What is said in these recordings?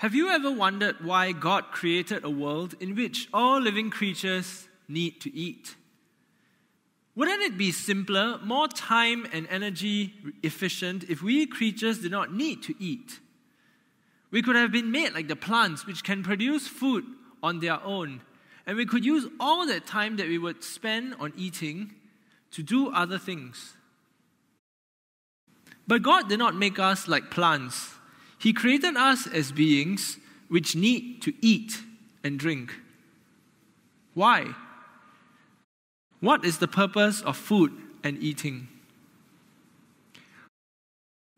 Have you ever wondered why God created a world in which all living creatures need to eat? Wouldn't it be simpler, more time and energy efficient if we creatures did not need to eat? We could have been made like the plants, which can produce food on their own, and we could use all that time that we would spend on eating to do other things. But God did not make us like plants. He created us as beings which need to eat and drink. Why? What is the purpose of food and eating?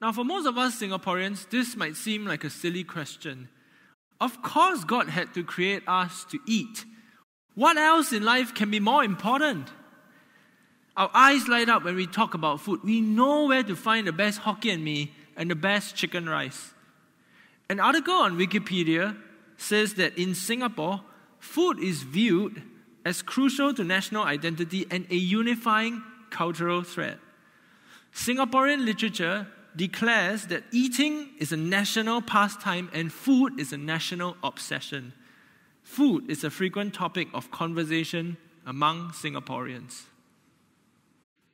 Now, for most of us Singaporeans, this might seem like a silly question. Of course, God had to create us to eat. What else in life can be more important? Our eyes light up when we talk about food. We know where to find the best Hokkien mee and the best chicken rice. An article on Wikipedia says that in Singapore, food is viewed as crucial to national identity and a unifying cultural thread. Singaporean literature declares that eating is a national pastime and food is a national obsession. Food is a frequent topic of conversation among Singaporeans.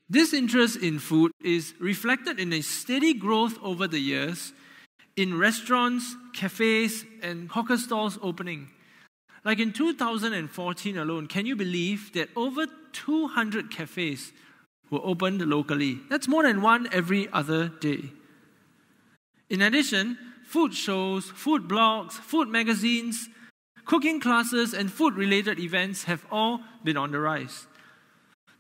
This interest in food is reflected in a steady growth over the years in restaurants, cafes, and hawker stalls opening. Like in 2014 alone, can you believe that over 200 cafes were opened locally? That's more than one every other day. In addition, food shows, food blogs, food magazines, cooking classes, and food-related events have all been on the rise.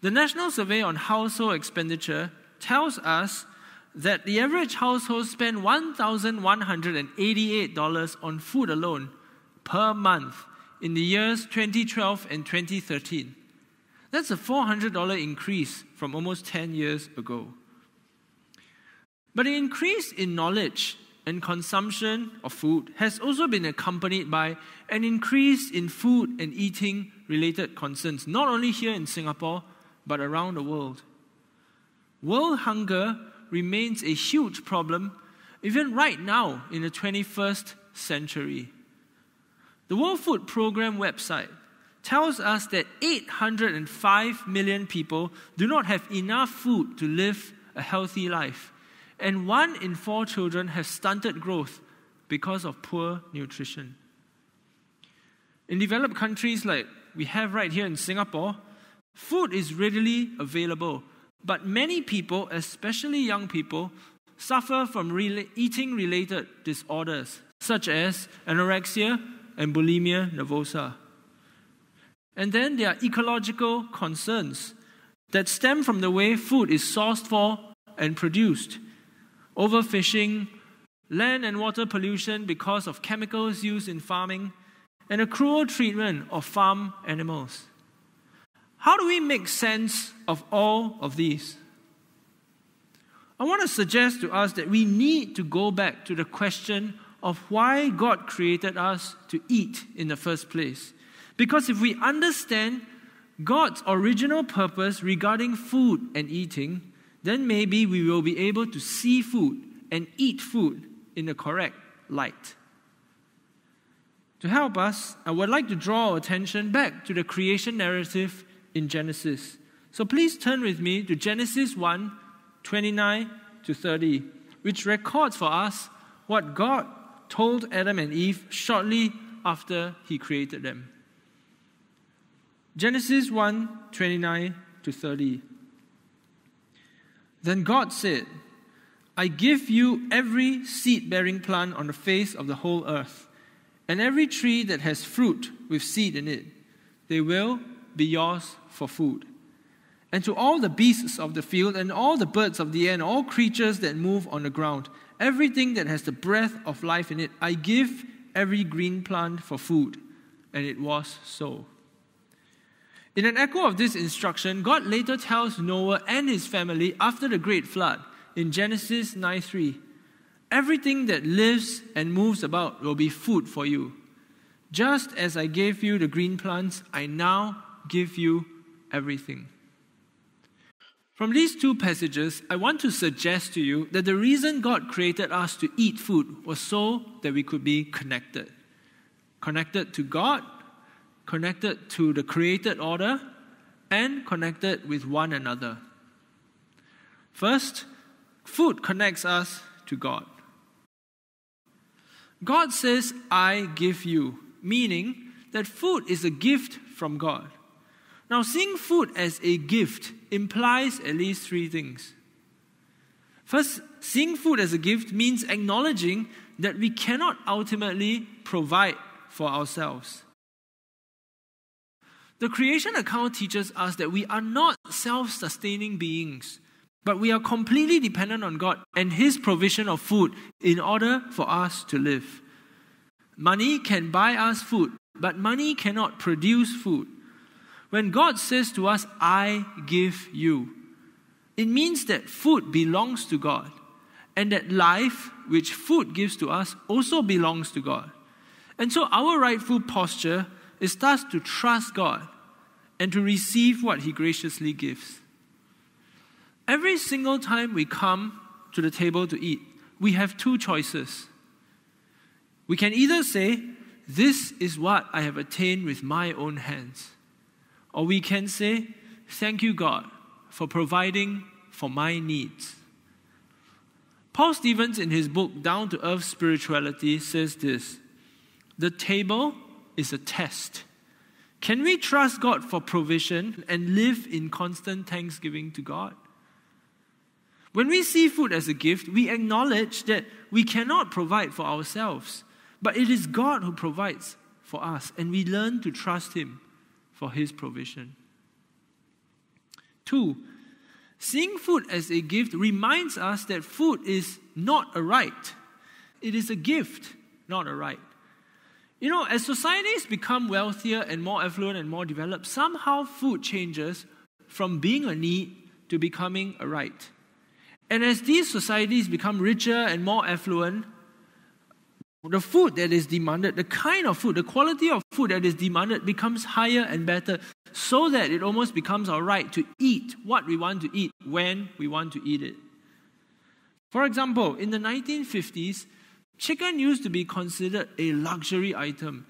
The National Survey on Household Expenditure tells us that the average household spend $1,188 on food alone per month in the years 2012 and 2013. That's a $400 increase from almost 10 years ago. But the increase in knowledge and consumption of food has also been accompanied by an increase in food and eating related concerns, not only here in Singapore, but around the world. World hunger remains a huge problem even right now in the 21st century. The World Food Programme website tells us that 805 million people do not have enough food to live a healthy life, and 1 in 4 children have stunted growth because of poor nutrition. In developed countries like we have right here in Singapore, food is readily available, but many people, especially young people, suffer from eating-related disorders such as anorexia and bulimia nervosa. And then there are ecological concerns that stem from the way food is sourced for and produced. Overfishing, land and water pollution because of chemicals used in farming, and a cruel treatment of farm animals. How do we make sense of all of these? I want to suggest to us that we need to go back to the question of why God created us to eat in the first place. Because if we understand God's original purpose regarding food and eating, then maybe we will be able to see food and eat food in the correct light. To help us, I would like to draw our attention back to the creation narrative in Genesis. So please turn with me to Genesis 1, 29 to 30, which records for us what God told Adam and Eve shortly after He created them. Genesis 1, 29 to 30. Then God said, I give you every seed-bearing plant on the face of the whole earth, and every tree that has fruit with seed in it. They will be yours for food. And to all the beasts of the field, and all the birds of the air, and all creatures that move on the ground, everything that has the breath of life in it, I give every green plant for food. And it was so. In an echo of this instruction, God later tells Noah and his family after the great flood in Genesis 9:3, everything that lives and moves about will be food for you. Just as I gave you the green plants, I now give you everything. From these two passages, I want to suggest to you that the reason God created us to eat food was so that we could be connected. Connected to God, connected to the created order, and connected with one another. First, food connects us to God. God says, I give you, meaning that food is a gift from God. Now, seeing food as a gift implies at least three things. First, seeing food as a gift means acknowledging that we cannot ultimately provide for ourselves. The creation account teaches us that we are not self-sustaining beings, but we are completely dependent on God and His provision of food in order for us to live. Money can buy us food, but money cannot produce food. When God says to us, I give you, it means that food belongs to God, and that life, which food gives to us, also belongs to God. And so our rightful posture is thus to trust God and to receive what He graciously gives. Every single time we come to the table to eat, we have two choices. We can either say, this is what I have attained with my own hands. Or we can say, thank you, God, for providing for my needs. Paul Stevens, in his book, Down to Earth Spirituality, says this: the table is a test. Can we trust God for provision and live in constant thanksgiving to God? When we see food as a gift, we acknowledge that we cannot provide for ourselves, but it is God who provides for us, and we learn to trust Him for His provision. 2, seeing food as a gift reminds us that food is not a right. It is a gift, not a right. You know, as societies become wealthier and more affluent and more developed, somehow food changes from being a need to becoming a right. And as these societies become richer and more affluent, the food that is demanded, the kind of food, the quality of food that is demanded becomes higher and better, so that it almost becomes our right to eat what we want to eat when we want to eat it. For example, in the 1950s, chicken used to be considered a luxury item,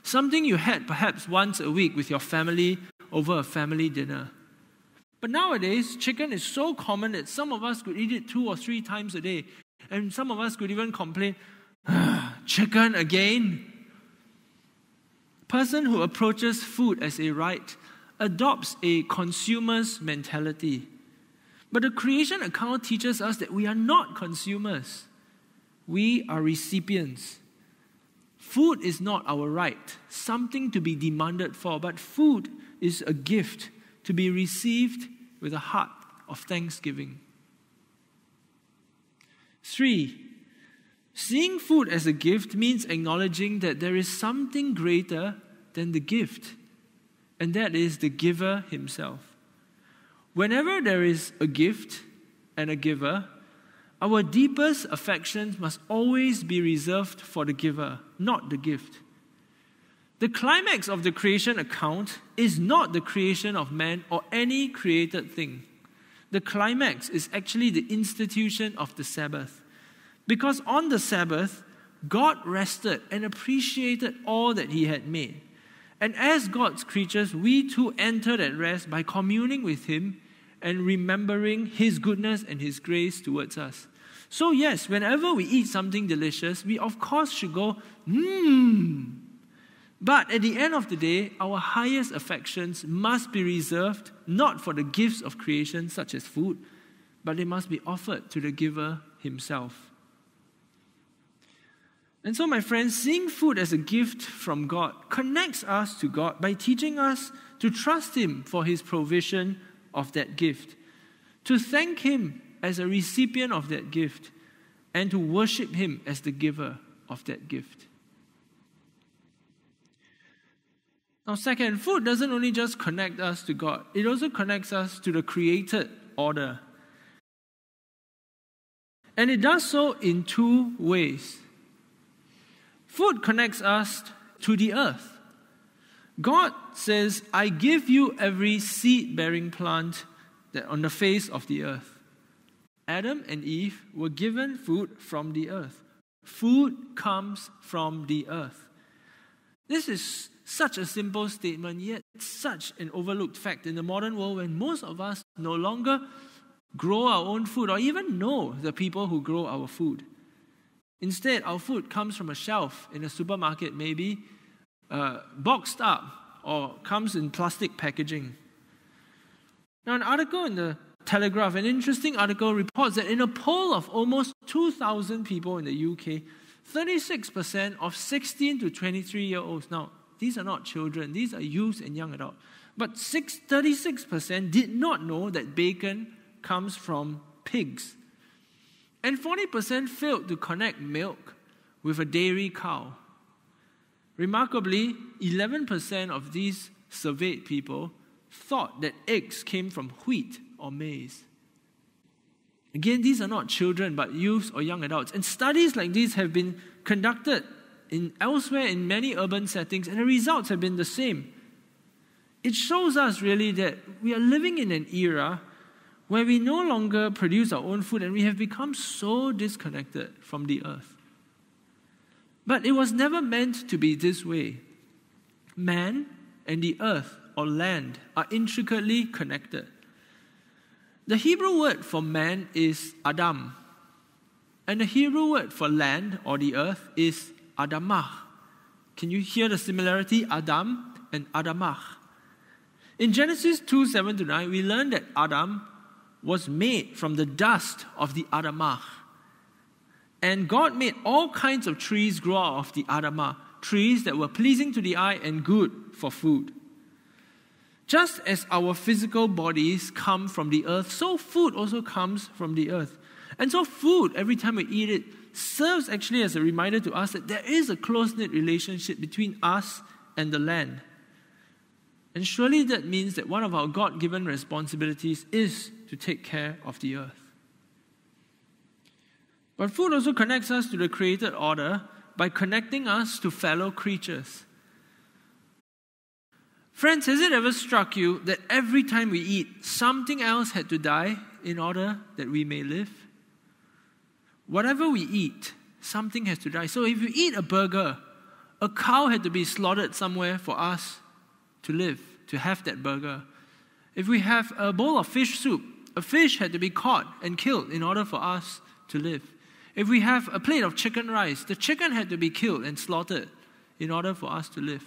something you had perhaps once a week with your family over a family dinner. But nowadays, chicken is so common that some of us could eat it 2 or 3 times a day, and some of us could even complain, chicken again? Person who approaches food as a right adopts a consumer's mentality. But the creation account teaches us that we are not consumers. We are recipients. Food is not our right, something to be demanded for, but food is a gift to be received with a heart of thanksgiving. 3, seeing food as a gift means acknowledging that there is something greater than the gift, and that is the giver himself. Whenever there is a gift and a giver, our deepest affections must always be reserved for the giver, not the gift. The climax of the creation account is not the creation of man or any created thing. The climax is actually the institution of the Sabbath. Because on the Sabbath, God rested and appreciated all that He had made. And as God's creatures, we too enter that rest by communing with Him and remembering His goodness and His grace towards us. So yes, whenever we eat something delicious, we of course should go, But at the end of the day, our highest affections must be reserved not for the gifts of creation such as food, but they must be offered to the giver himself. And so, my friends, seeing food as a gift from God connects us to God by teaching us to trust Him for His provision of that gift, to thank Him as a recipient of that gift, and to worship Him as the giver of that gift. Now, second, food doesn't only just connect us to God, it also connects us to the created order. And it does so in 2 ways. Food connects us to the earth. God says, I give you every seed-bearing plant on the face of the earth. Adam and Eve were given food from the earth. Food comes from the earth. This is such a simple statement, yet such an overlooked fact in the modern world when most of us no longer grow our own food or even know the people who grow our food. Instead, our food comes from a shelf in a supermarket, maybe boxed up or comes in plastic packaging. Now, an article in the Telegraph, an interesting article, reports that in a poll of almost 2,000 people in the UK, 36% of 16 to 23-year-olds, now these are not children, these are youths and young adults, but 36% did not know that bacon comes from pigs. And 40% failed to connect milk with a dairy cow. Remarkably, 11% of these surveyed people thought that eggs came from wheat or maize. Again, these are not children, but youths or young adults. And studies like these have been conducted elsewhere in many urban settings, and the results have been the same. It shows us really that we are living in an era where we no longer produce our own food and we have become so disconnected from the earth. But it was never meant to be this way. Man and the earth or land are intricately connected. The Hebrew word for man is Adam, and the Hebrew word for land or the earth is Adamah. Can you hear the similarity? Adam and Adamah. In Genesis 2:7-9, we learn that Adam was made from the dust of the Adamah. And God made all kinds of trees grow out of the Adamah, trees that were pleasing to the eye and good for food. Just as our physical bodies come from the earth, so food also comes from the earth. And so food, every time we eat it, serves actually as a reminder to us that there is a close-knit relationship between us and the land. And surely that means that one of our God-given responsibilities is to take care of the earth. But food also connects us to the created order by connecting us to fellow creatures. Friends, has it ever struck you that every time we eat, something else had to die in order that we may live? Whatever we eat, something has to die. So if you eat a burger, a cow had to be slaughtered somewhere for us to live, to have that burger. If we have a bowl of fish soup, a fish had to be caught and killed in order for us to live. If we have a plate of chicken rice, the chicken had to be killed and slaughtered in order for us to live.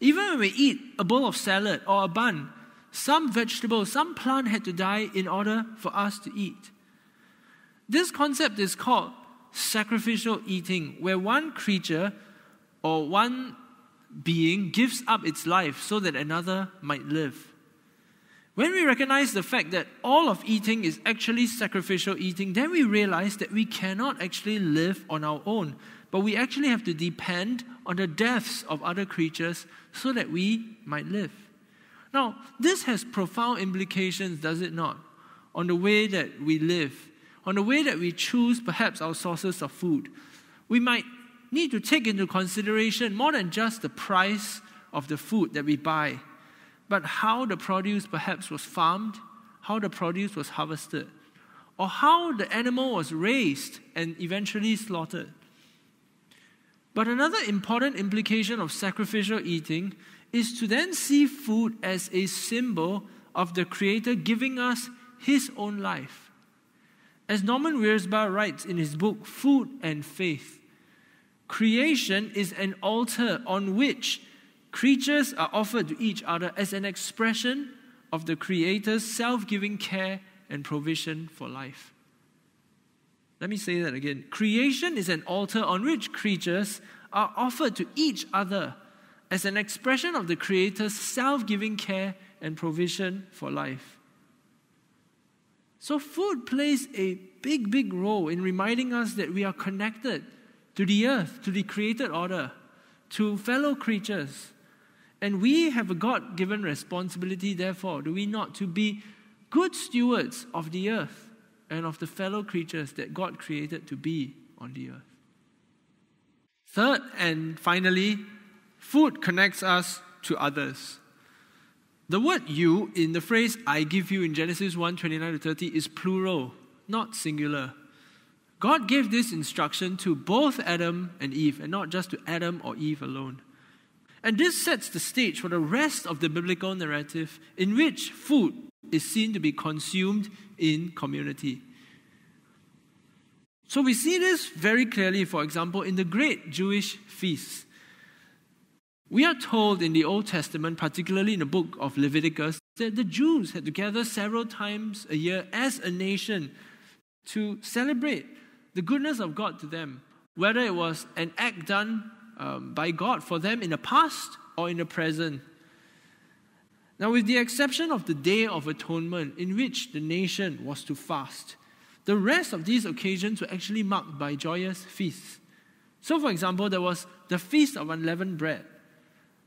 Even when we eat a bowl of salad or a bun, some vegetable, some plant had to die in order for us to eat. This concept is called sacrificial eating, where one creature or one being gives up its life so that another might live. When we recognize the fact that all of eating is actually sacrificial eating, then we realize that we cannot actually live on our own, but we actually have to depend on the deaths of other creatures so that we might live. Now, this has profound implications, does it not, on the way that we live, on the way that we choose perhaps our sources of food. We might need to take into consideration more than just the price of the food that we buy, but how the produce perhaps was farmed, how the produce was harvested, or how the animal was raised and eventually slaughtered. But another important implication of sacrificial eating is to then see food as a symbol of the Creator giving us His own life. As Norman Wiersbe writes in his book, Food and Faith, creation is an altar on which creatures are offered to each other as an expression of the Creator's self-giving care and provision for life. Let me say that again. Creation is an altar on which creatures are offered to each other as an expression of the Creator's self-giving care and provision for life. So food plays a big role in reminding us that we are connected to the earth, to the created order, to fellow creatures. And we have a God-given responsibility, therefore, do we not, to be good stewards of the earth and of the fellow creatures that God created to be on the earth. Third and finally, food connects us to others. The word you in the phrase I give you in Genesis 1:29-30 is plural, not singular. God gave this instruction to both Adam and Eve, and not just to Adam or Eve alone. And this sets the stage for the rest of the biblical narrative in which food is seen to be consumed in community. So we see this very clearly, for example, in the great Jewish feasts. We are told in the Old Testament, particularly in the book of Leviticus, that the Jews had to gather several times a year as a nation to celebrate the goodness of God to them, whether it was an act done by God for them in the past or in the present. Now, with the exception of the Day of Atonement, in which the nation was to fast, the rest of these occasions were actually marked by joyous feasts. So, for example, there was the Feast of Unleavened Bread,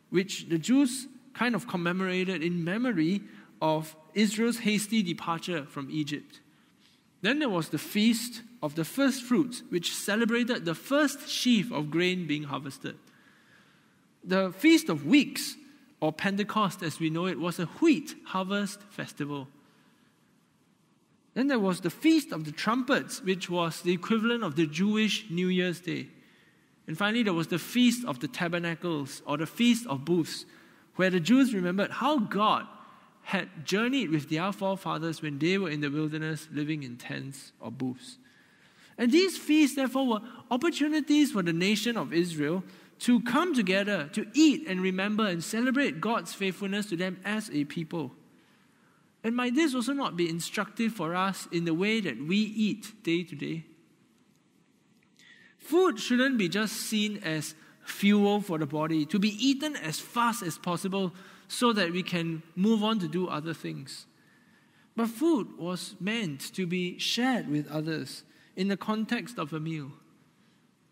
which the Jews kind of commemorated in memory of Israel's hasty departure from Egypt. Then there was the Feast of the First Fruits, which celebrated the first sheaf of grain being harvested. The Feast of Weeks, or Pentecost as we know it, was a wheat harvest festival. Then there was the Feast of the Trumpets, which was the equivalent of the Jewish New Year's Day. And finally, there was the Feast of the Tabernacles, or the Feast of Booths, where the Jews remembered how God had journeyed with their forefathers when they were in the wilderness living in tents or booths. And these feasts, therefore, were opportunities for the nation of Israel to come together, to eat and remember and celebrate God's faithfulness to them as a people. And might this also not be instructive for us in the way that we eat day to day? Food shouldn't be just seen as fuel for the body, to be eaten as fast as possible so that we can move on to do other things. But food was meant to be shared with others in the context of a meal.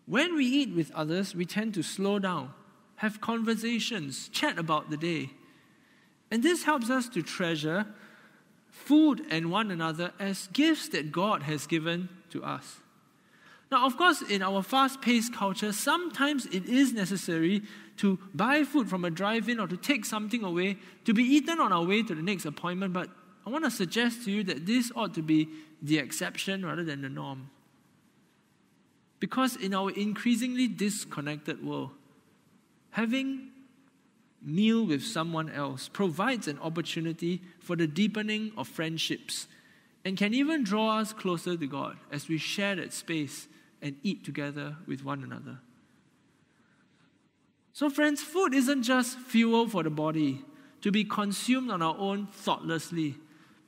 When we eat with others, we tend to slow down, have conversations, chat about the day. And this helps us to treasure food and one another as gifts that God has given to us. Now, of course, in our fast-paced culture, sometimes it is necessary to buy food from a drive-in or to take something away to be eaten on our way to the next appointment. But I want to suggest to you that this ought to be the exception rather than the norm. Because in our increasingly disconnected world, having meal with someone else provides an opportunity for the deepening of friendships and can even draw us closer to God as we share that space and eat together with one another. So friends, food isn't just fuel for the body to be consumed on our own thoughtlessly,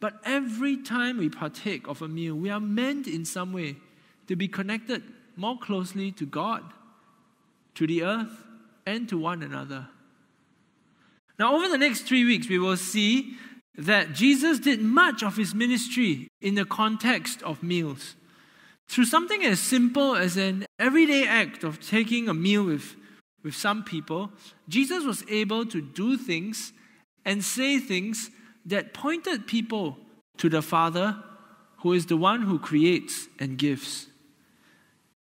but every time we partake of a meal, we are meant in some way to be connected more closely to God, to the earth, and to one another. Now, over the next 3 weeks, we will see that Jesus did much of his ministry in the context of meals. Through something as simple as an everyday act of taking a meal with some people, Jesus was able to do things and say things that pointed people to the Father, who is the one who creates and gives.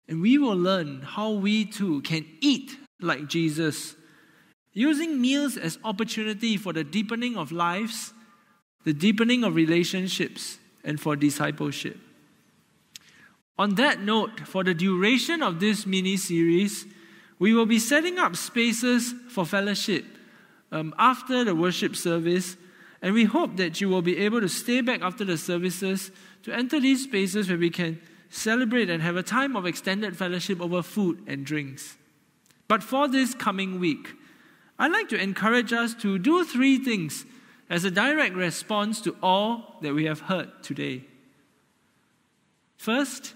And we will learn how we too can eat like Jesus, using meals as opportunity for the deepening of lives, the deepening of relationships, and for discipleship. On that note, for the duration of this mini-series, we will be setting up spaces for fellowship after the worship service, and we hope that you will be able to stay back after the services to enter these spaces where we can celebrate and have a time of extended fellowship over food and drinks. But for this coming week, I'd like to encourage us to do 3 things as a direct response to all that we have heard today. First,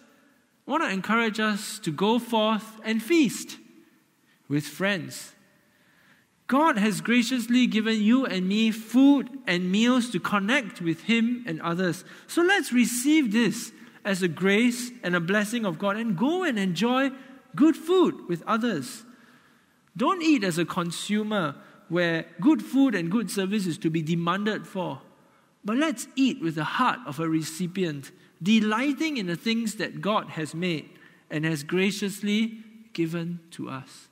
I want to encourage us to go forth and feast with friends. God has graciously given you and me food and meals to connect with Him and others. So let's receive this as a grace and a blessing of God and go and enjoy good food with others. Don't eat as a consumer where good food and good service is to be demanded for. But let's eat with the heart of a recipient, delighting in the things that God has made and has graciously given to us.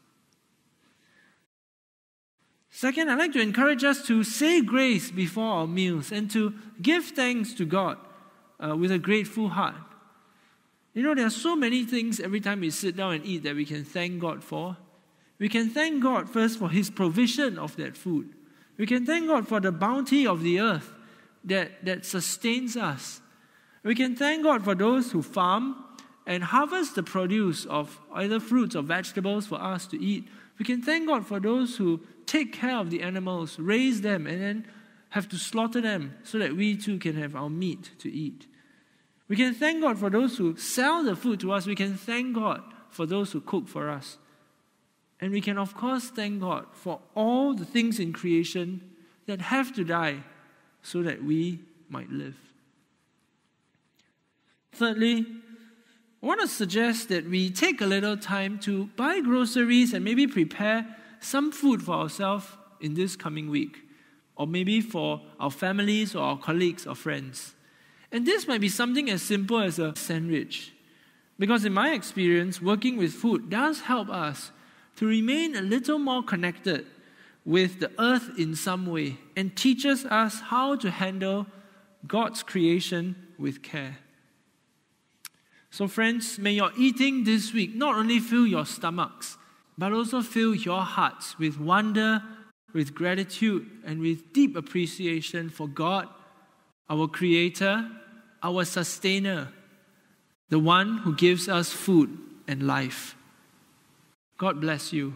Second, I'd like to encourage us to say grace before our meals and to give thanks to God with a grateful heart. You know, there are so many things every time we sit down and eat that we can thank God for. We can thank God first for His provision of that food. We can thank God for the bounty of the earth that sustains us. We can thank God for those who farm and harvest the produce of either fruits or vegetables for us to eat. We can thank God for those who take care of the animals, raise them, and then have to slaughter them so that we too can have our meat to eat. We can thank God for those who sell the food to us. We can thank God for those who cook for us. And we can, of course, thank God for all the things in creation that have to die so that we might live. Thirdly, I want to suggest that we take a little time to buy groceries and maybe prepare some food for ourselves in this coming week, or maybe for our families or our colleagues or friends. And this might be something as simple as a sandwich, because in my experience, working with food does help us to remain a little more connected with the earth in some way and teaches us how to handle God's creation with care. So friends, may your eating this week not only fill your stomachs, but also fill your hearts with wonder, with gratitude, and with deep appreciation for God, our Creator, our Sustainer, the one who gives us food and life. God bless you.